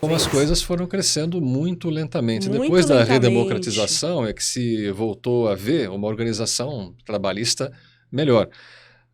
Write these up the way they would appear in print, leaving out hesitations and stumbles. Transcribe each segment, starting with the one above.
como as coisas foram crescendo muito lentamente. Muito Depois da lentamente. redemocratização é que se voltou a ver uma organização trabalhista melhor.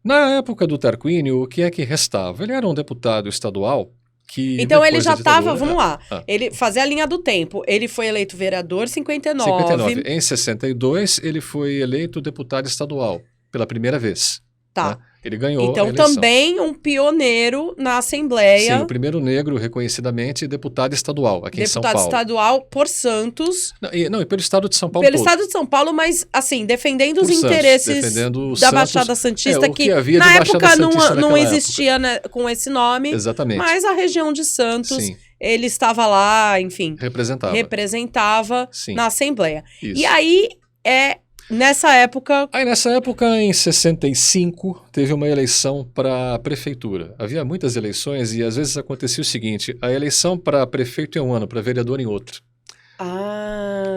Na época do Tarquínio, o que é que restava? Ele era um deputado estadual que Então ele depois já da ditadura... estava, vamos lá, ele fazia a linha do tempo. Ele foi eleito vereador em 59. 59. Em 62, ele foi eleito deputado estadual pela primeira vez. Tá. Né? Ele ganhou a Então eleição. também um pioneiro na Assembleia. Sim, o primeiro negro reconhecidamente deputado estadual aqui em São Paulo. Deputado estadual por Santos. Não, e pelo estado de São Paulo Pelo todo. estado de São Paulo, mas assim, defendendo Por os Santos, interesses defendendo da Santos, Baixada Santista, o que havia de na Baixada época Santista não naquela existia, né, com esse nome. Exatamente. Mas a região de Santos, Sim. ele estava lá, enfim, representava Sim. na Assembleia. Isso. E aí, nessa época... Aí nessa época, em 65, teve uma eleição para a prefeitura. Havia muitas eleições e às vezes acontecia o seguinte, a eleição para prefeito em um ano, para vereador em outro.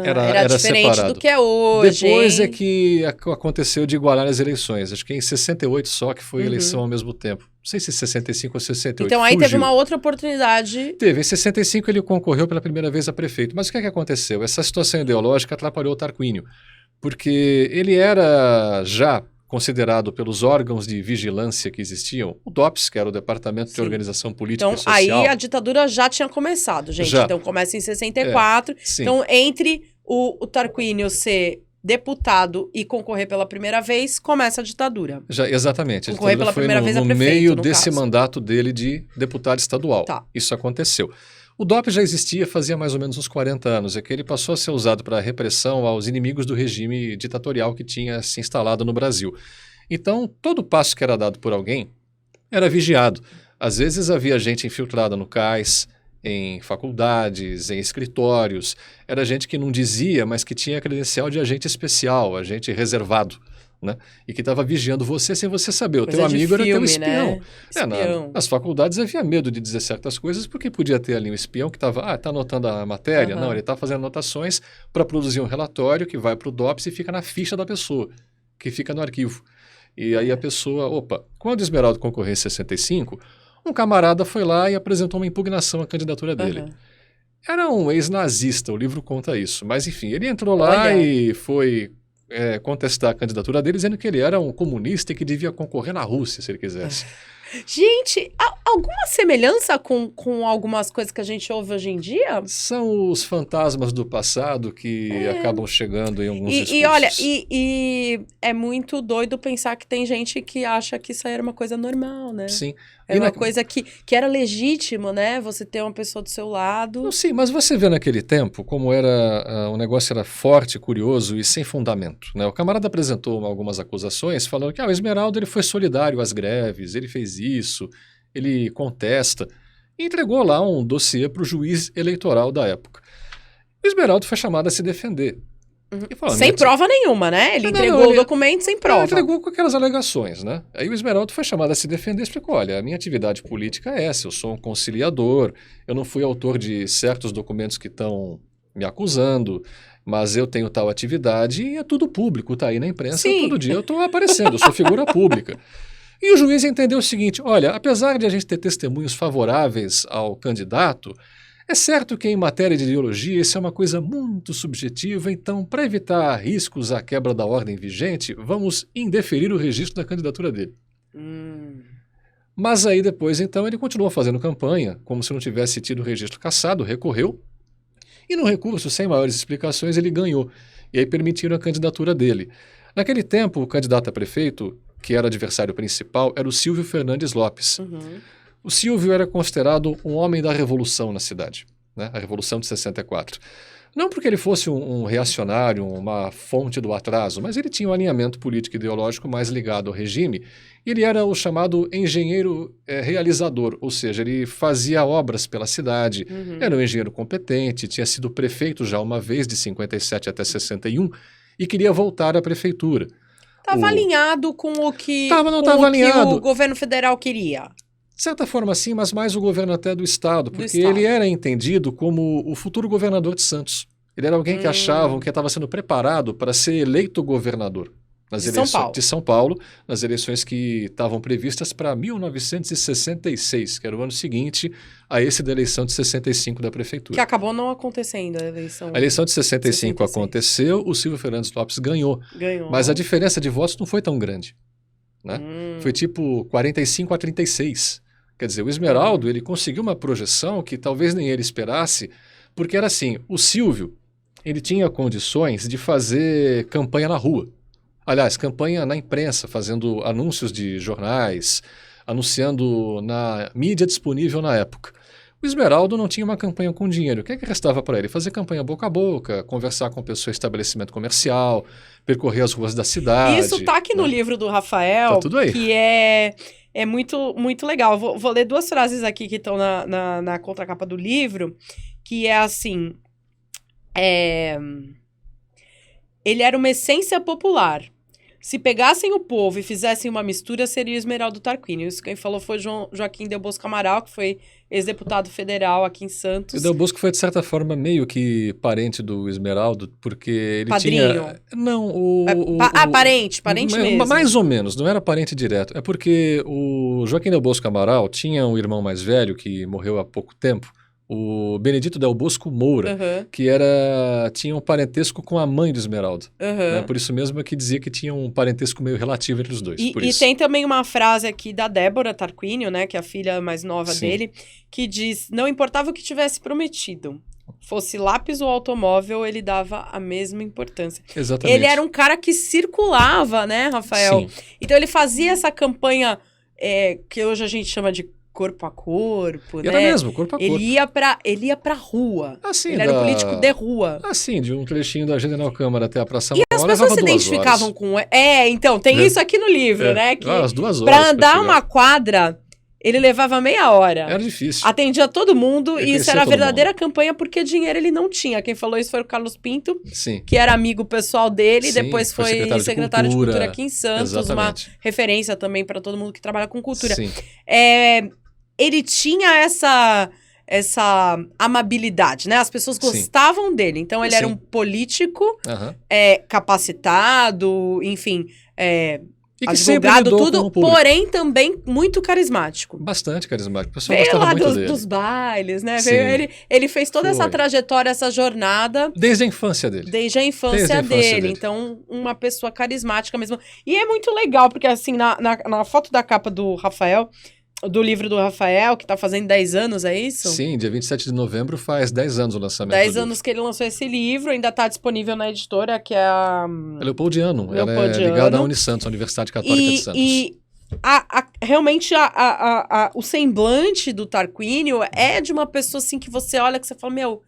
Era diferente separado. do que é hoje. Depois é que aconteceu de igualar as eleições. Acho que em 68 só que foi eleição ao mesmo tempo. Não sei se 65 ou 68. Então aí Fugiu. teve uma outra oportunidade. Teve. Em 65 ele concorreu pela primeira vez a prefeito. Mas o que é que aconteceu? Essa situação ideológica atrapalhou o Tarquínio. Porque ele era já considerado pelos órgãos de vigilância que existiam, o DOPS, que era o Departamento de Organização Política então, e Social. aí a ditadura já tinha começado, gente. Já. Então começa em 64. Sim. Então, entre o Tarquínio ser deputado e concorrer pela primeira vez, começa a ditadura. Já, exatamente. Concorrer pela primeira vez a prefeito, meio no desse caso. mandato dele de deputado estadual. Tá. Isso aconteceu. O DOP já existia fazia mais ou menos uns 40 anos, é que ele passou a ser usado para repressão aos inimigos do regime ditatorial que tinha se instalado no Brasil. Então, todo passo que era dado por alguém era vigiado. Às vezes havia gente infiltrada no cais, em faculdades, em escritórios. Era gente que não dizia, mas que tinha credencial de agente especial, agente reservado. Né? E que estava vigiando você sem você saber. O teu amigo era teu espião. Né? Espião. Nas faculdades havia medo de dizer certas coisas porque podia ter ali um espião que estava, está anotando a matéria. Não, ele está fazendo anotações para produzir um relatório que vai para o DOPS e fica na ficha da pessoa, que fica no arquivo. E aí a pessoa, quando o Esmeraldo concorreu em 65, um camarada foi lá e apresentou uma impugnação à candidatura dele. Era um ex-nazista, o livro conta isso. Mas enfim, ele entrou lá e foi... contestar a candidatura dele, dizendo que ele era um comunista e que devia concorrer na Rússia, se ele quisesse. Gente, alguma semelhança com algumas coisas que a gente ouve hoje em dia? São os fantasmas do passado que acabam chegando em alguns discursos. E olha, é muito doido pensar que tem gente que acha que isso aí era uma coisa normal, né? Sim. Era uma coisa que era legítimo, né? Você ter uma pessoa do seu lado. Não, sim, mas você vê naquele tempo como era o negócio era forte, curioso e sem fundamento. Né? O camarada apresentou algumas acusações falando que o Esmeraldo ele foi solidário às greves, ele fez isso, ele contesta. E entregou lá um dossiê para o juiz eleitoral da época. O Esmeraldo foi chamado a se defender. Falou, sem prova nenhuma, né? Ele entregou o documento sem prova. Ele entregou com aquelas alegações, né? Aí o Esmeraldo foi chamado a se defender e explicou, olha, a minha atividade política é essa, eu sou um conciliador, eu não fui autor de certos documentos que estão me acusando, mas eu tenho tal atividade e é tudo público, tá aí na imprensa, todo dia eu estou aparecendo, eu sou figura pública. E o juiz entendeu o seguinte, olha, apesar de a gente ter testemunhos favoráveis ao candidato, é certo que em matéria de ideologia isso é uma coisa muito subjetiva, então para evitar riscos à quebra da ordem vigente, vamos indeferir o registro da candidatura dele. Mas aí depois então ele continuou fazendo campanha, como se não tivesse tido o registro cassado, recorreu, e no recurso, sem maiores explicações, ele ganhou, e aí permitiram a candidatura dele. Naquele tempo, o candidato a prefeito, que era adversário principal, era o Silvio Fernandes Lopes. O Silvio era considerado um homem da revolução na cidade, né? A Revolução de 64. Não porque ele fosse um reacionário, uma fonte do atraso, mas ele tinha um alinhamento político e ideológico mais ligado ao regime. E ele era o chamado engenheiro realizador, ou seja, ele fazia obras pela cidade, era um engenheiro competente, tinha sido prefeito já uma vez, de 57 até 61, e queria voltar à prefeitura. Estava alinhado com o que, que o governo federal queria. De certa forma sim, mas mais o governo até do Estado, porque ele era entendido como o futuro governador de Santos. Ele era alguém que achavam que estava sendo preparado para ser eleito governador. nas De São eleições Paulo. de São Paulo, nas eleições que estavam previstas para 1966, que era o ano seguinte a esse da eleição de 65 da Que prefeitura. acabou não acontecendo a eleição. A eleição de 65 66. aconteceu, o Silvio Fernandes Lopes ganhou, Ganhou. mas a diferença de votos não foi tão grande, né? Foi tipo 45-36. Quer dizer, o Esmeraldo ele conseguiu uma projeção que talvez nem ele esperasse, porque era assim, o Silvio ele tinha condições de fazer campanha na rua. Aliás, campanha na imprensa, fazendo anúncios de jornais, anunciando na mídia disponível na época. O Esmeraldo não tinha uma campanha com dinheiro. O que é que restava para ele? Fazer campanha boca a boca, conversar com pessoas em estabelecimento comercial, percorrer as ruas da cidade. Isso tá aqui no livro do Rafael, Tá tudo aí. que é muito, muito legal. Vou ler duas frases aqui que estão na contracapa do livro, que é assim... Ele era uma essência popular. Se pegassem o povo e fizessem uma mistura, seria o Esmeraldo Tarquínio. Isso quem falou foi Joaquim Del Bosco Amaral, que foi ex-deputado federal aqui em Santos. O Del Bosco foi, de certa forma, meio que parente do Esmeraldo, porque ele Padrinho? tinha... Não, Parente mesmo. Mais ou menos, não era parente direto. É porque o Joaquim Del Bosco Amaral tinha um irmão mais velho que morreu há pouco tempo, o Benedito Del Bosco Moura, Aham, que tinha um parentesco com a mãe do Esmeraldo. Né? aham. Por isso mesmo é que dizia que tinha um parentesco meio relativo entre os dois. por E isso. tem também uma frase aqui da Débora Tarquínio, né, que é a filha mais nova Sim. dele, que diz, não importava o que tivesse prometido, fosse lápis ou automóvel, ele dava a mesma importância. Exatamente. Ele era um cara que circulava, né, Rafael? Sim. Então ele fazia essa campanha que hoje a gente chama de corpo a corpo, E né? era mesmo, corpo a corpo. Ele ia pra rua. Assim, Ele era um político de rua. Assim, de um trechinho da General Câmara até a Praça E as Mauá, pessoas levava se 2 identificavam horas. com... então, tem É. isso aqui no livro, né? Que As 2 horas. pra andar chegar. uma quadra, ele levava meia hora. Era difícil. Atendia todo mundo Eu e isso conhecia era a todo verdadeira campanha porque dinheiro ele não tinha. Quem falou isso foi o Carlos Pinto, Sim. que era amigo pessoal dele, Sim, depois foi foi secretário de Cultura. aqui em Santos, Exatamente. uma referência também para todo mundo que trabalha com cultura. Sim. Ele tinha essa amabilidade, né? As pessoas Sim. gostavam dele. Então ele era Sim. um político Aham. capacitado, enfim, E que sempre advogado, lidou com tudo, o público. porém também muito carismático. Bastante carismático. O pessoal Veio gostava lá muito dele. dos bailes, né? Sim. Ele fez toda essa Foi. trajetória, essa jornada Desde a infância dele. desde a infância, Desde a infância dele. dele. Então, uma pessoa carismática mesmo. E é muito legal, porque assim, na foto da capa do Rafael, do livro do Rafael, que tá fazendo 10 anos, é isso? Sim, dia 27 de novembro faz 10 anos o lançamento 10 do anos que ele lançou esse livro, ainda tá disponível na editora, que é a... livro. É Leopoldiano. Ela é Leopoldiano. ligada à Unisantos, a Universidade Católica de Santos. E realmente o semblante do Tarquínio é de uma pessoa assim que você olha que você fala, meu,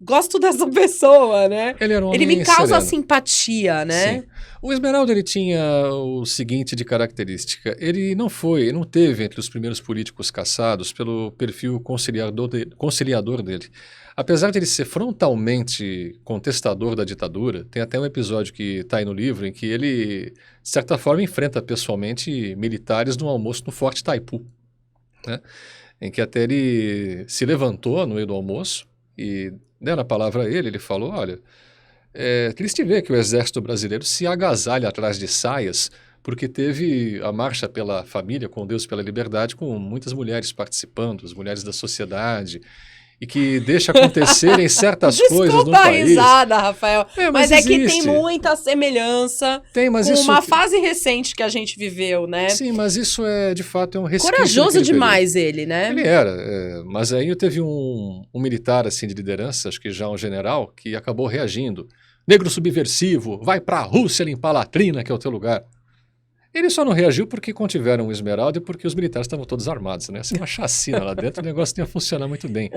gosto dessa pessoa, né? Ele era um Ele me homem causa sereno. simpatia, né? Sim. O Esmeraldo ele tinha o seguinte de característica. Ele não teve entre os primeiros políticos caçados pelo perfil conciliador dele. Apesar de ele ser frontalmente contestador da ditadura, tem até um episódio que está aí no livro em que ele, de certa forma, enfrenta pessoalmente militares num almoço no Forte Itaipu, né? Em que até ele se levantou no meio do almoço e deram a palavra a ele, ele falou, olha... É triste ver que o exército brasileiro se agasalha atrás de saias, porque teve a marcha pela família, com Deus pela liberdade, com muitas mulheres participando, as mulheres da sociedade, e que deixa acontecerem certas coisas no Desculpa a país. risada, Rafael. Mas é que tem existe. muita semelhança Mas com isso... uma fase recente que a gente viveu, né? Sim, mas isso de fato, é um resquício Corajoso daquele demais ele, né? Ele era, mas aí teve um militar assim de liderança, acho que já um general, que acabou reagindo. Negro subversivo, vai pra Rússia limpar a latrina, que é o teu lugar. Ele só não reagiu porque contiveram o Esmeralda e porque os militares estavam todos armados, né? Se uma chacina lá dentro, o negócio não ia funcionar muito bem.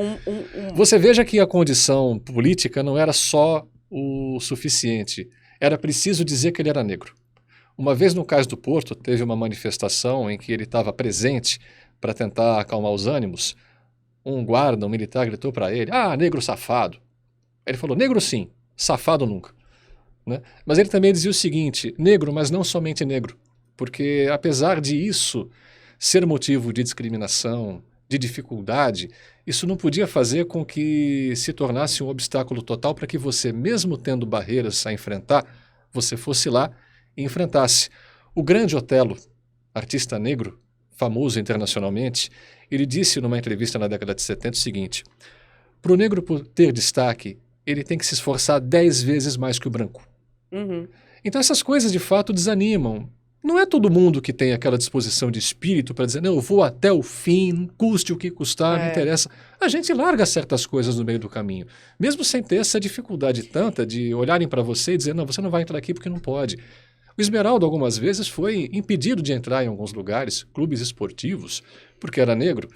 Você veja que a condição política não era só o suficiente. Era preciso dizer que ele era negro. Uma vez no Cais do Porto, teve uma manifestação em que ele estava presente para tentar acalmar os ânimos. Um guarda, um militar, gritou para ele, negro safado. Ele falou, negro sim, safado nunca. Né? Mas ele também dizia o seguinte, negro, mas não somente negro. Porque apesar de isso ser motivo de discriminação, de dificuldade, isso não podia fazer com que se tornasse um obstáculo total para que você, mesmo tendo barreiras a enfrentar, você fosse lá e enfrentasse. O grande Otelo, artista negro, famoso internacionalmente, ele disse numa entrevista na década de 70 o seguinte: para o negro ter destaque, ele tem que se esforçar 10 vezes mais que o branco. Uhum. Então essas coisas de fato desanimam. Não é todo mundo que tem aquela disposição de espírito para dizer, não, eu vou até o fim, custe o que custar, não interessa. A gente larga certas coisas no meio do caminho, mesmo sem ter essa dificuldade tanta de olharem para você e dizer, não, você não vai entrar aqui porque não pode. O Esmeraldo algumas vezes foi impedido de entrar em alguns lugares, clubes esportivos, porque era negro.